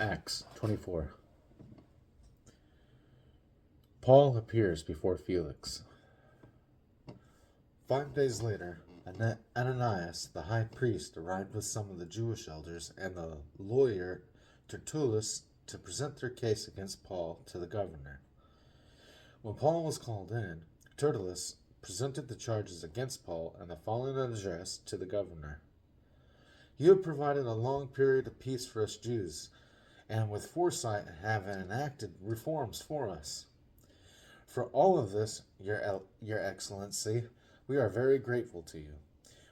Acts 24. Paul appears before Felix. 5 days later, Ananias, the high priest, arrived with some of the Jewish elders and the lawyer Tertullus to present their case against Paul to the governor. When Paul was called in, Tertullus presented the charges against Paul and the following address to the governor. You have provided a long period of peace for us Jews, and with foresight have enacted reforms for us. For all of this, Your Excellency, we are very grateful to you.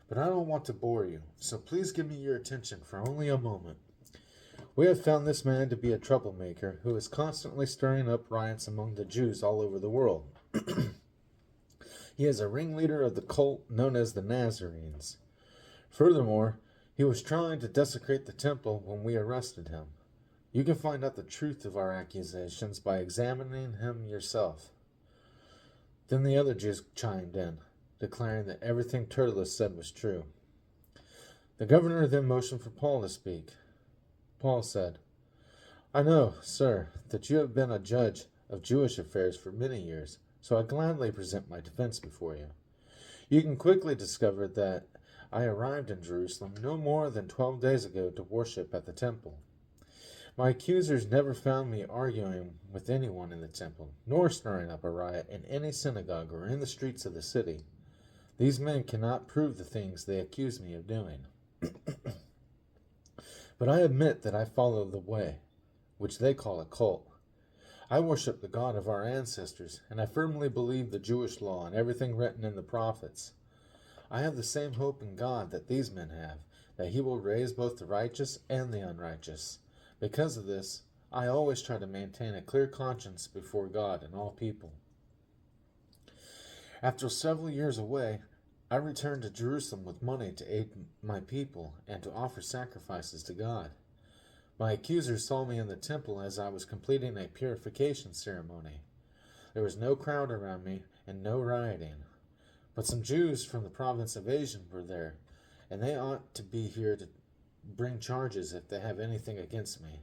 But I don't want to bore you, so please give me your attention for only a moment. We have found this man to be a troublemaker who is constantly stirring up riots among the Jews all over the world. He is a ringleader of the cult known as the Nazarenes. Furthermore, he was trying to desecrate the temple when we arrested him. You can find out the truth of our accusations by examining him yourself. Then the other Jews chimed in, declaring that everything Tertullus said was true. The governor then motioned for Paul to speak. Paul said, I know, sir, that you have been a judge of Jewish affairs for many years, so I gladly present my defense before you. You can quickly discover that I arrived in Jerusalem no more than 12 days ago to worship at the temple. My accusers never found me arguing with anyone in the temple, nor stirring up a riot in any synagogue or in the streets of the city. These men cannot prove the things they accuse me of doing. But I admit that I follow the way, which they call a cult. I worship the God of our ancestors, and I firmly believe the Jewish law and everything written in the prophets. I have the same hope in God that these men have, that he will raise both the righteous and the unrighteous. Because of this, I always try to maintain a clear conscience before God and all people. After several years away, I returned to Jerusalem with money to aid my people and to offer sacrifices to God. My accusers saw me in the temple as I was completing a purification ceremony. There was no crowd around me and no rioting. But some Jews from the province of Asia were there, and they ought to be here to bring charges if they have anything against me.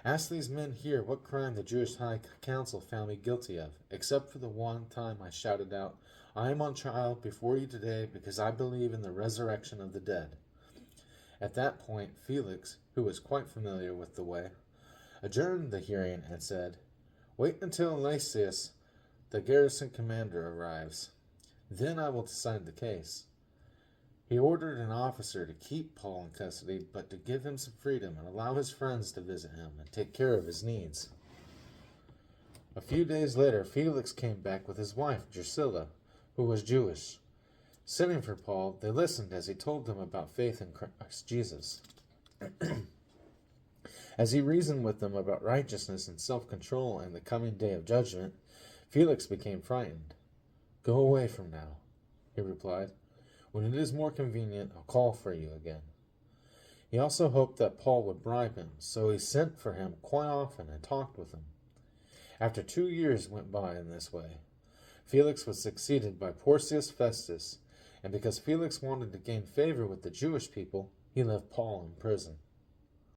Ask these men here what crime the Jewish High Council found me guilty of, except for the one time I shouted out, I am on trial before you today because I believe in the resurrection of the dead. At that point, Felix, who was quite familiar with the way, adjourned the hearing and said, Wait until Lysias, the garrison commander, arrives. Then I will decide the case. He ordered an officer to keep Paul in custody, but to give him some freedom and allow his friends to visit him and take care of his needs. A few days later, Felix came back with his wife, Drusilla, who was Jewish. Sitting for Paul, they listened as he told them about faith in Christ Jesus. As he reasoned with them about righteousness and self-control and the coming day of judgment, Felix became frightened. Go away from now, he replied. When it is more convenient, I'll call for you again. He also hoped that Paul would bribe him, so he sent for him quite often and talked with him. After 2 years went by in this way. Felix was succeeded by Porcius Festus, and because Felix wanted to gain favor with the Jewish people, he left Paul in prison.